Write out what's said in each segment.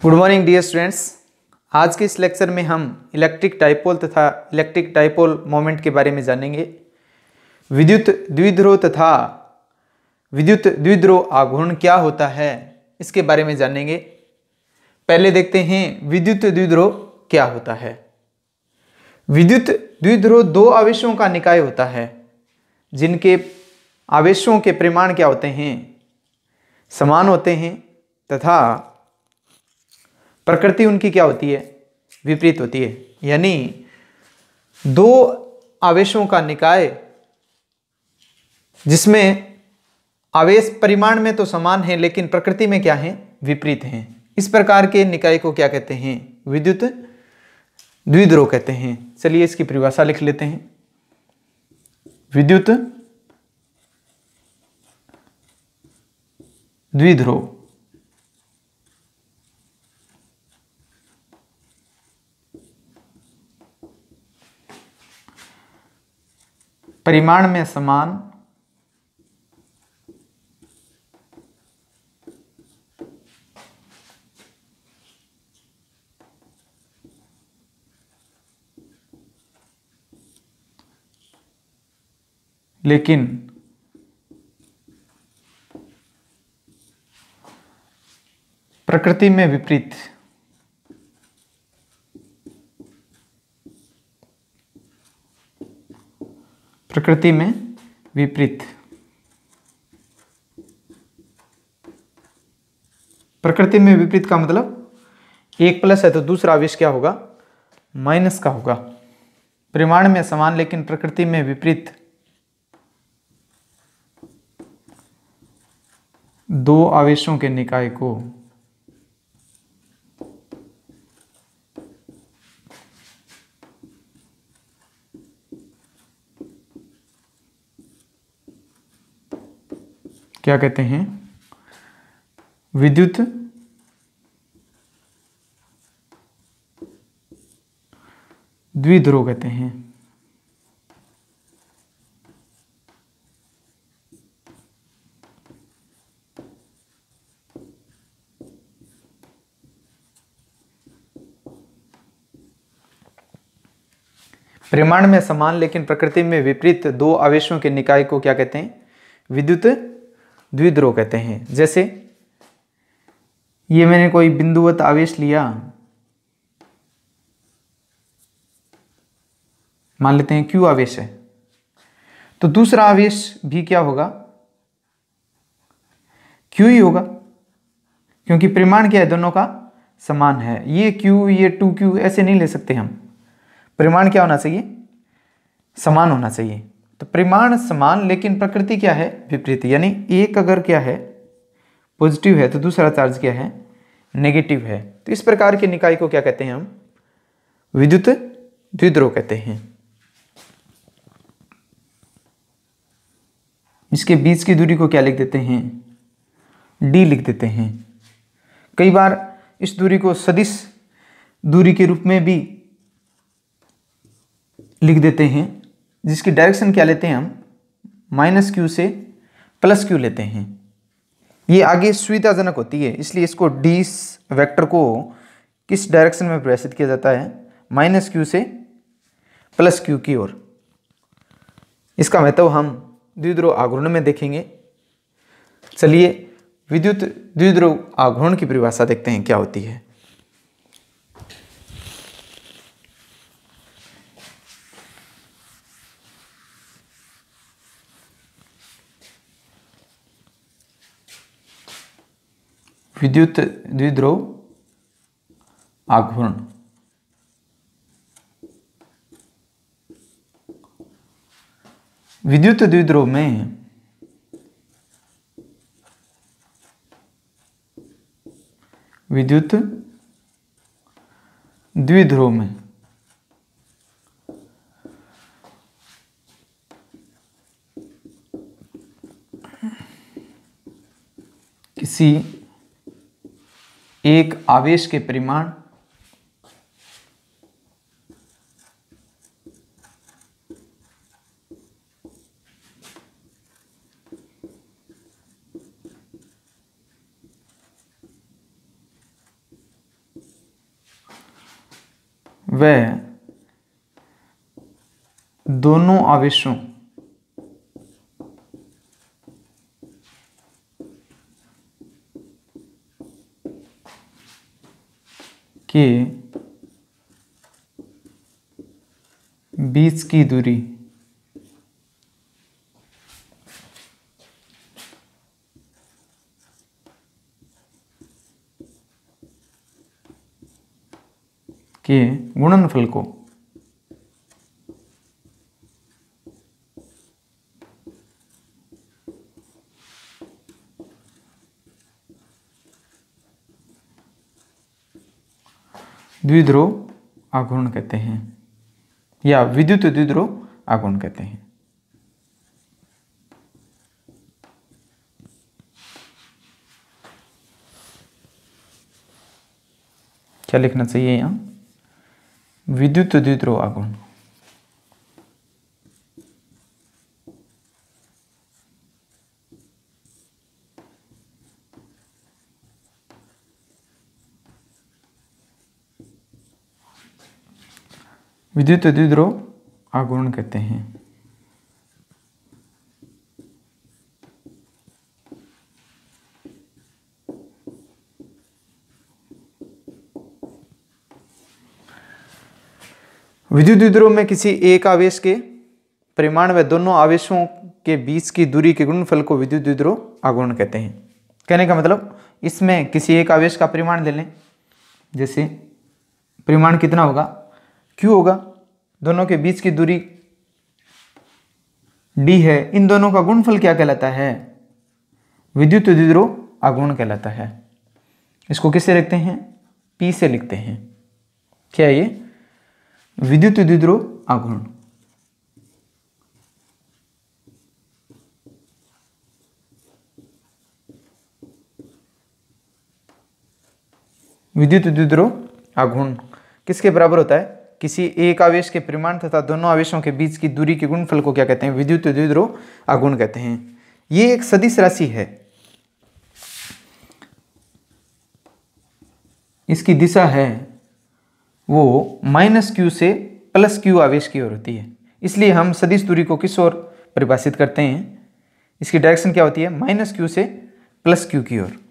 Good morning dear students. आज के इस लेक्चर में हम इलेक्ट्रिक डाइपोल तथा इलेक्ट्रिक डाइपोल मोमेंट के बारे में जानेंगे। विद्युत द्विध्रुव तथा विद्युत द्विध्रुव आघूर्ण क्या होता है इसके बारे में जानेंगे। पहले देखते हैं विद्युत द्विध्रुव क्या होता है। विद्युत द्विध्रुव दो आवेशों का निकाय होता है जिनके आवेशों के परिमाण क्या होते हैं, समान होते हैं तथा प्रकृति उनकी क्या होती है, विपरीत होती है। यानी दो आवेशों का निकाय जिसमें आवेश परिमाण में तो समान है लेकिन प्रकृति में क्या है, विपरीत हैं। इस प्रकार के निकाय को क्या कहते हैं, विद्युत द्विध्रुव कहते हैं। चलिए इसकी परिभाषा लिख लेते हैं। विद्युत द्विध्रुव परिमाण में समान लेकिन प्रकृति में विपरीत। प्रकृति में विपरीत। प्रकृति में विपरीत का मतलब एक प्लस है तो दूसरा आवेश क्या होगा, माइनस का होगा। परिमाण में समान लेकिन प्रकृति में विपरीत दो आवेशों के निकाय को क्या कहते हैं, विद्युत द्विध्रुव कहते हैं। परिमाण में समान लेकिन प्रकृति में विपरीत दो आवेशों के निकाय को क्या कहते हैं, विद्युत द्विध्रुव कहते हैं। जैसे ये मैंने कोई बिंदुवत आवेश लिया, मान लेते हैं Q आवेश है, तो दूसरा आवेश भी क्या होगा, Q ही होगा क्योंकि परिमाण क्या है, दोनों का समान है। ये Q ये 2Q ऐसे नहीं ले सकते हम। परिमाण क्या होना चाहिए, समान होना चाहिए। तो परिमाण समान लेकिन प्रकृति क्या है, विपरीत। यानी एक अगर क्या है पॉजिटिव है तो दूसरा चार्ज क्या है, नेगेटिव है। तो इस प्रकार के निकाय को क्या कहते हैं हम, विद्युत द्विध्रुव कहते हैं। इसके बीच की दूरी को क्या लिख देते हैं, d लिख देते हैं। कई बार इस दूरी को सदिश दूरी के रूप में भी लिख देते हैं, जिसकी डायरेक्शन क्या लेते हैं हम, -q से +q लेते हैं। ये आगे सुविधाजनक होती है, इसलिए इसको d वेक्टर को किस डायरेक्शन में परिभाषित किया जाता है, -q से +q की ओर। इसका महत्व हम द्विध्रुव आघूर्ण में देखेंगे। चलिए विद्युत द्विध्रुव आघूर्ण की परिभाषा देखते हैं क्या होती है। विद्युत द्विध्रुव आघूर्ण विद्युत द्विध्रुव में विद्युत द्विध्रुव में किसी एक आवेश के परिमाण वह दोनों आवेशों के बीच की दूरी के गुणनफल को द्विध्रुव आघूर्ण कहते हैं या विद्युत द्विध्रुव आघूर्ण कहते हैं। क्या लिखना चाहिए यहां? विद्युत द्विध्रुव आघूर्ण। विद्युत द्विध्रुव आघूर्ण कहते हैं। विद्युत द्विध्रुव में किसी एक आवेश के परिमाण व दोनों आवेशों के बीच की दूरी के गुणनफल को विद्युत द्विध्रुव आघूर्ण कहते हैं। कहने का मतलब इसमें किसी एक आवेश का परिमाण ले लें, जैसे परिमाण कितना होगा, Q होगा, दोनों के बीच की दूरी D है, इन दोनों का गुणनफल क्या कहलाता है? विद्युत द्विध्रुव आघूर्ण कहलाता है। इसको किससे लिखते हैं? P से लिखते हैं। क्या है ये? विद्युत द्विध्रुव आघूर्ण। विद्युत द्विध्रुव आघूर्ण किसके बराबर होता है? किसी एक आवेश के परिमाण तथा दोनों आवेशों के बीच की दूरी के गुणनफल को क्या कहते हैं? विद्युत द्विध्रुव आघूर्ण कहते हैं। ये एक सदिश राशि है, इसकी दिशा है वो -q से +q आवेश की ओर होती है, इसलिए हम सदिश दूरी को किस ओर परिभाषित करते हैं? इसकी डायरेक्शन क्या होती है? -q से +q की ओर।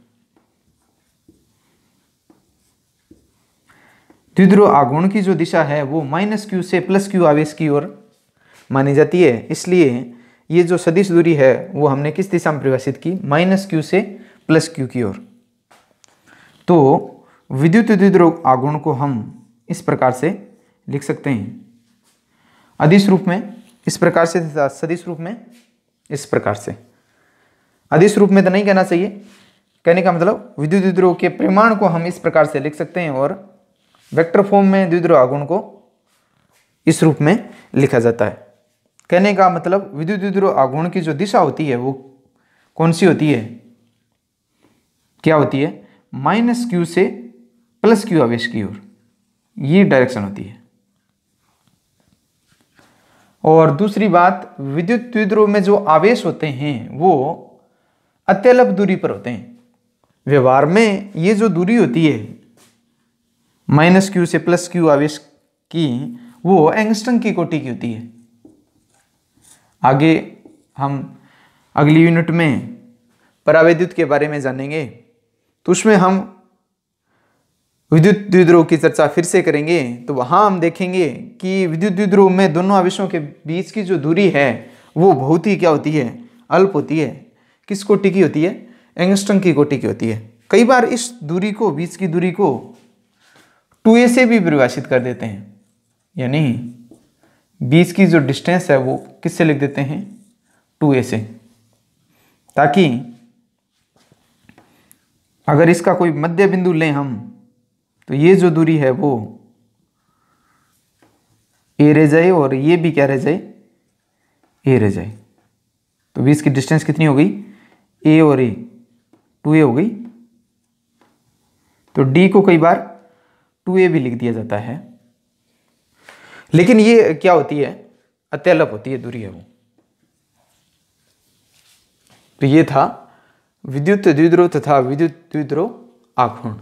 द्विध्रुव आघूर्ण की जो दिशा है वो -q से +q आवेश की ओर मानी जाती है, इसलिए ये जो सदिश दूरी है वो हमने किस दिशा में परिभाषित की? -q से +q की ओर। तो विद्युत द्विध्रुव आघूर्ण को हम इस प्रकार से लिख सकते हैं, अदिश रूप में इस प्रकार से तथा सदिश रूप में इस प्रकार से। अदिश रूप में तो नहीं कहना चाहिए, कहने का मतलब विद्युत द्विध्रुव के परिमाण को हम इस प्रकार से लिख सकते हैं और वेक्टर फॉर्म में द्विध्रुव आघूर्ण को इस रूप में लिखा जाता है। कहने का मतलब विद्युत द्विध्रुव आघूर्ण की जो दिशा होती है वो कौन सी होती है? क्या होती है? -q से +q आवेश की ओर, ये डायरेक्शन होती है। और दूसरी बात, विद्युत द्विध्रुव में जो आवेश होते हैं वो अत्यल्प दूरी पर होते हैं। व्यवहार में ये जो दूरी होती है -q से +q आवेश की, वो एंगस्ट्रम की कोटि की होती है। आगे हम अगली यूनिट में परावैद्युत के बारे में जानेंगे, तो उसमें हम विद्युत द्विध्रुव की चर्चा फिर से करेंगे। तो वहाँ हम देखेंगे कि विद्युत द्विध्रुव में दोनों आवेशों के बीच की जो दूरी है वो बहुत ही क्या होती है? अल्प होती है। किस कोटि की होती है? एंगस्ट्रम की कोटि की होती है। कई बार इस दूरी को, बीच की दूरी को 2a से भी परिभाषित कर देते हैं, यानी बीच की जो डिस्टेंस है वो किससे लिख देते हैं? 2a से, ताकि अगर इसका कोई मध्य बिंदु लें हम, तो ये जो दूरी है वो a रह जाए और ये भी क्या रह जाए? a रह जाए। तो बीच की डिस्टेंस कितनी हो गई? a और a 2a हो गई। तो d को कई बार 2a भी लिख दिया जाता है, लेकिन ये क्या होती है? अत्यल्प होती है दूरी है वो। तो ये था विद्युत द्विध्रुव तथा विद्युत द्विध्रुव आघूर्ण।